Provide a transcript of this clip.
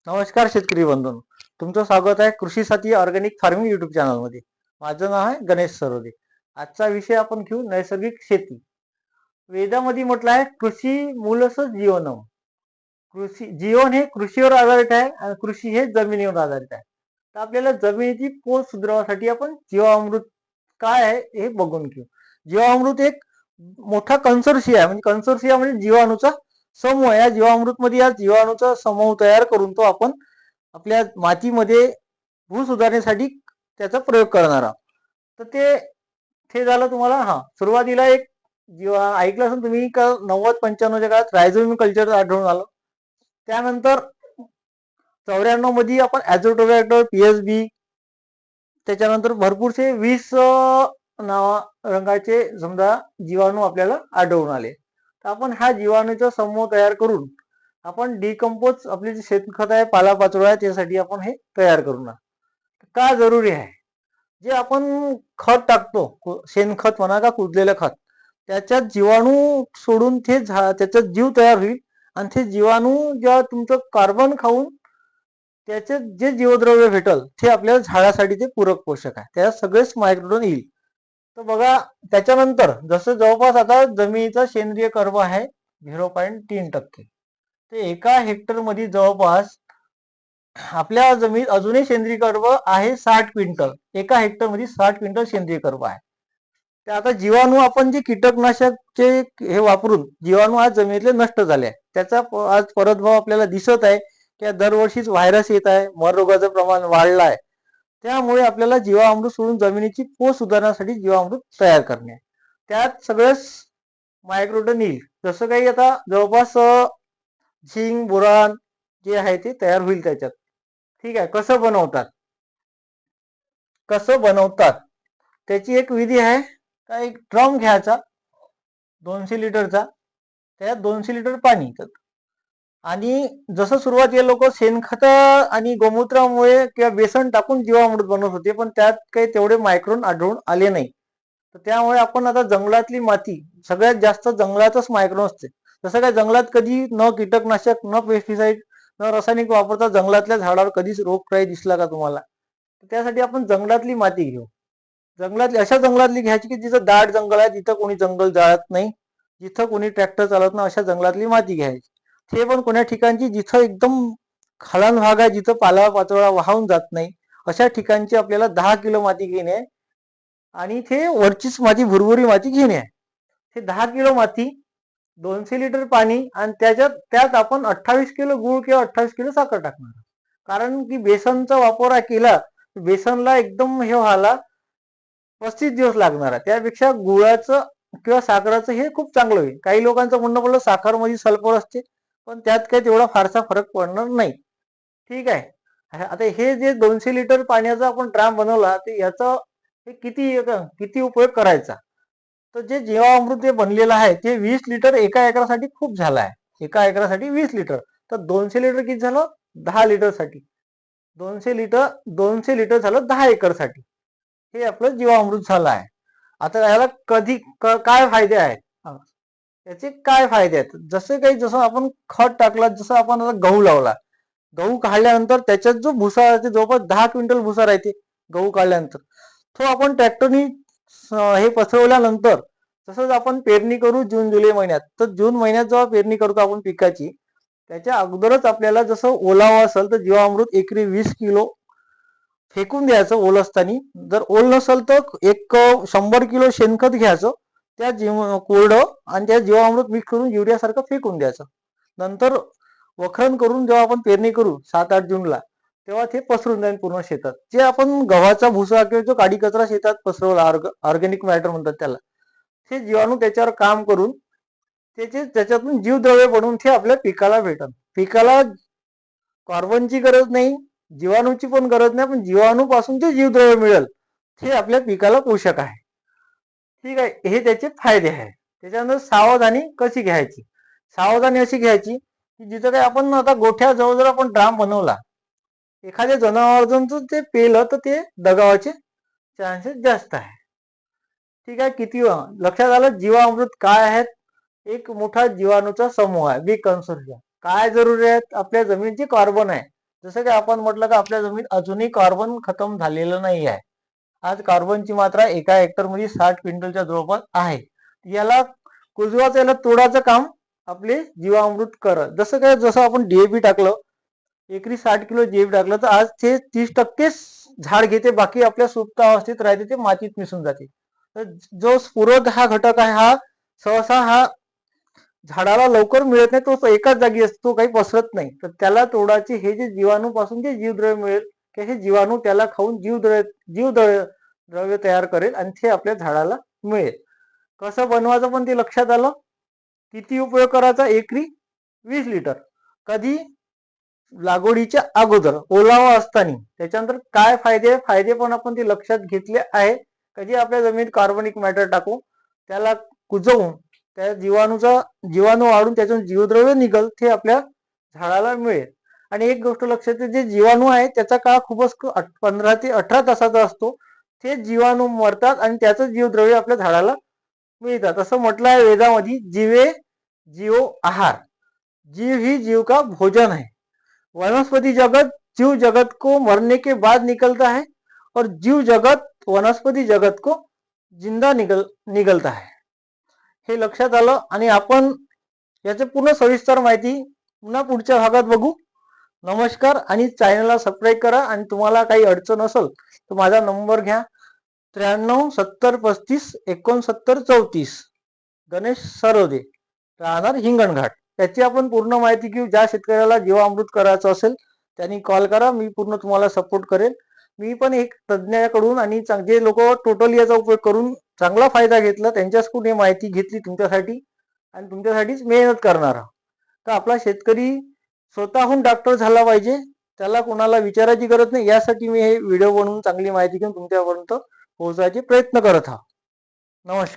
नमस्कार शेतकरी बंधूंनो, तुमचं स्वागत आहे कृषी साथी ऑर्गॅनिक फार्मिंग युट्यूब चॅनलमध्ये. माझं नाव आहे गणेश सरोदे. आजचा विषय आपण घेऊ नैसर्गिक शेती. वेदामध्ये म्हटलं आहे कृषी मूलच जीवनम. जीवन हे कृषीवर आधारित आहे आणि कृषी हे जमिनीवर आधारित आहे. तर आपल्याला जमिनीची पोत सुधारण्यासाठी आपण जीवामृत काय आहे हे बघून घेऊ. जीवामृत एक मोठा कन्सोर्शिया आहे, म्हणजे कन्सोर्शिया म्हणजे जीवाणूचा समूह. या जीवामृत मध्ये या जीवाणूचा समूह तयार करून तो आपण आपल्या मातीमध्ये भू सुधारण्यासाठी त्याचा प्रयोग करणार आहोत. तर ते ते झालं तुम्हाला. सुरुवातीला एक जेव्हा ऐकलं असेल तुम्ही का 90-95च्या काळात रायझोम कल्चर आढळून आलं. त्यानंतर 94 मध्ये आपण ॲझोटोबॅक्टर, पीएसबी, त्याच्यानंतर भरपूरसे 20 नावा रंगाचे समजा जीवाणू आपल्याला आढळून आले. तर आपण हा जीवाणूचा समूह तयार करून आपण डिकम्पोज, आपले जे शेणखत आहे, पालापाचोळा आहे, त्यासाठी आपण हे तयार करू. का जरुरी आहे? जे आपण खत टाकतो, शेणखत म्हणा का कुजलेलं खत, त्याच्यात जीवाणू सोडून ते त्याचा जीव तयार होईल आणि ते जीवाणू जेव्हा तुमचं कार्बन खाऊन त्याचे जे जीवद्रव्य भेटल ते आपल्या झाडासाठी ते पूरक पोषक आहे. त्यात सगळेच मायक्रोडोन येईल. तर बघा, त्याच्यानंतर जसं जवळपास आता जमिनीचा सेंद्रिय कर्ब आहे 0.3%. ते एका हेक्टर मध्ये जवळपास आपल्या जमिनीत अजूनही सेंद्रिय कर्ब आहे 60 क्विंटल. एका हेक्टर मध्ये 60 क्विंटल सेंद्रिय कर्ब आहे. ते आता जीवाणू आपण जे कीटकनाशकचे हे वापरून जीवाणू आज जमिनीतले नष्ट झाले आहे. त्याचा आज परतभाव आपल्याला दिसत आहे की दरवर्षीच व्हायरस येत आहे, मर रोगाचं प्रमाण वाढलं आहे. त्यामुळे आपल्याला जीवामृत सोडून जमिनीची पोत सुधारण्यासाठी जीवामृत तयार करणे. त्यात सगळंच मायक्रोडन येईल. जसं काही आता जवळपास झिंक, बोरान जे आहे ते तयार होईल त्याच्यात. ठीक आहे. कसं बनवतात त्याची एक विधी आहे. का एक ड्रम घ्यायचा 200 लिटरचा, त्यात 200 लिटर पाणी, आणि जसं सुरुवातीला लोक शेणखत आणि गोमूत्रामुळे किंवा बेसन टाकून जीवामृत बनवत होते, पण त्यात काही तेवढे मायक्रोन आढळून आले नाही. तर त्यामुळे आपण आता जंगलातली माती, सगळ्यात जास्त जंगलातच मायक्रोन असते. जसं काय जंगलात कधी न कीटकनाशक, न पेस्टिसाइड, न रासायनिक वापरता जंगलातल्या झाडावर कधीच रोगराई दिसला का तुम्हाला? त्यासाठी आपण जंगलातली माती घेऊ. अशा जंगलातली घ्यायची की जिथं दाट जंगल आहे, जिथं कोणी जंगल जाळत नाही, जिथं कोणी ट्रॅक्टर चालत नाही, अशा जंगलातली माती घ्यायची. ते पण कोण्या ठिकाणची जिथं एकदम खालान भाग आहे, जिथं पाला पाचोळा वाहून जात नाही, अशा ठिकाणची आपल्याला 10 किलो माती घेणे आहे. आणि ते वरचीच माती, भुरभुरी माती घेणे आहे. हे 10 किलो माती, 200 लिटर पाणी, आणि त्यात आपण 28 किलो गुळ किंवा 28 किलो साखर टाकणार. कारण की बेसनचा वापर केला, बेसनला एकदम हे व्हायला 35 दिवस लागणार आहे. त्यापेक्षा गुळाचं किंवा साखराचं हे खूप चांगलं होईल. काही लोकांचं म्हणणं पडलं साखर मध्ये सल्फर असते, पण त्यात काही तेवढा फारसा फरक पडणार नाही. ठीक आहे. आता हे जे 200 लिटर पाण्याचा आपण ड्राम बनवला, ते याचा किती उपयोग करायचा? तर जे जीवामृत जे बनलेलं आहे ते 20 लिटर एका एकरासाठी खूप झालं आहे. एका एकरासाठी 20 लिटर. तर 200 लिटर किती झालं? 10 लिटर साठी. 200 लिटर झालं 10 एकर साठी. हे आपलं जीवामृत झालं आहे. आता याला काय फायदे आहेत? याचे काय फायदे आहेत? जसं आपण खत टाकला, जसं आपण आता गहू लावला, गहू काढल्यानंतर त्याच्यात जो भुसा राहते, जवळपास 10 क्विंटल भुसा राहते गहू काढल्यानंतर, तो आपण ट्रॅक्टरनी हे पसरवल्यानंतर, तसंच आपण पेरणी करू जून जुलै महिन्यात. तर जून महिन्यात जेव्हा पेरणी करतो आपण पिकाची, त्याच्या अगोदरच आपल्याला जसं ओलावा असेल तर जीवामृत एकरी 20 किलो फेकून द्यायचं ओल असताना. जर ओल नसेल तर 100 किलो शेणखत घ्यायचं, त्या कोरडं, आणि त्या जीवामृत मिक्स करून युरिया सारखं फेकून द्यायचं. नंतर वखरण करून जेव्हा आपण पेरणी करू 7-8 जूनला, तेव्हा ते पसरून जाईल पूर्ण शेतात. जे आपण गव्हाचा भुसा किंवा जो काडी कचरा शेतात पसरवला, ऑर्गॅनिक मॅटर म्हणतात त्याला, ते जीवाणू त्याच्यावर काम करून त्याच्यातून जीवद्रव्य बनवून ते आपल्या पिकाला भेटल. पिकाला कार्बनची गरज नाही, जीवाणूची पण गरज नाही, पण जीवाणूपासून जे जीवद्रव्य मिळेल ते आपल्या पिकाला पोषक आहे. ठीक आहे. हे त्याचे फायदे आहे. त्याच्यानंतर सावधानी कशी घ्यायची? सावधानी अशी घ्यायची की जिथं काही आपण आता गोठ्याजवळ जर आपण ड्राम बनवला, एखाद्या जनावरांचं ते पेलं तर ते दगावाचे चान्सेस जास्त आहे. ठीक आहे. किती लक्षात आलं? जीवामृत काय आहेत? एक मोठा जीवाणूचा समूह आहे, बिग कन्सोर्शियम. काय जरुरी आहेत? आपल्या जमिनीची कार्बन आहे. जसं की आपण म्हटलं की आपल्या जमिनीत अजूनही कार्बन खतम झालेलं नाही आहे. आज कार्बनची मात्रा एका हेक्टर मध्ये 60 क्विंटलच्या जवळपास आहे. याला कुजवाचं, याला तोडाचं काम आपले जीवामृत करत. जसं आपण डीएपी टाकलं, एकरी 60 किलो डीएपी टाकलं तर आज ते 30% झाड घेते, बाकी आपल्या सुप्त अवस्थेत राहते, ते मातीत मिसळून जाते. तर जो स्फुरद हा घटक आहे, हा सहसा हा झाडाला लवकर मिळत नाही, तो एकाच जागी असतो, काही पसरत नाही. तर त्याला तोडाचे हे जे जीवाणूपासून जे जीवद्रव्य मिळेल, ते हे जीवाणू त्याला खाऊन जीवद्रव्य तयार करेल आणि ते आपल्या झाडाला मिळेल. कसं बनवायचं पण ते लक्षात आलं. किती उपयोग करायचा? एकरी 20 लिटर. कधी? लागवडीच्या अगोदर, ओलावा असताना. त्याच्यानंतर काय फायदे पण आपण ते लक्षात घेतले आहे. कधी आपल्या जमिनीत कार्बनिक मॅटर टाकू, त्याला कुजवून त्या जीवाणू वाढून त्यातून जीवद्रव्य निघल, ते आपल्या झाडाला मिळेल. आणि एक गोष्ट लक्षात येते, जे जीवाणू आहे त्याचा काळ खूपच 15 ते 18 तासाचा असतो. ते जीवाणू मरतात आणि त्याचं जीवद्रव्य आपल्या झाडाला मिळतात. असं म्हटलं आहे वेदामध्ये, जीवे जीव आहार, जीव ही जीव का भोजन है. वनस्पति जगत जीव जगत को मरने के बाद निकलता है और जीव जगत वनस्पति जगत को जिंदा निकलता है. हे लक्षात आलं. आणि आपण याचे पूर्ण सविस्तर माहिती पुन्हा पुढच्या भागात बघू. नमस्कार. आणि चॅनलला सबस्क्राईब करा. आणि तुम्हाला काही अडचण असेल तर माझा नंबर घ्या, 93 70 35 69 34. गणेश सरोदे, राहणार हिंगणघाट. त्याची आपण पूर्ण माहिती घेऊ. ज्या शेतकऱ्याला जीवामृत करायचं असेल त्यांनी कॉल करा, मी पूर्ण तुम्हाला सपोर्ट करेल. मी पण एक तज्ञाकडून आणि जे लोक टोटली याचा उपयोग करून चांगला फायदा घेतला, त्यांच्याकडून ही माहिती घेतली तुमच्यासाठी आणि तुमच्यासाठीच मेहनत करणार. तर आपला शेतकरी स्वतःहून डॉक्टर झाला पाहिजे, त्याला कोणाला विचारायची गरज नाही. यासाठी मी हे व्हिडिओ बनवून चांगली माहिती घेऊन तुमच्यापर्यंत पोहोचायचे प्रयत्न करत आहोत. नमस्कार.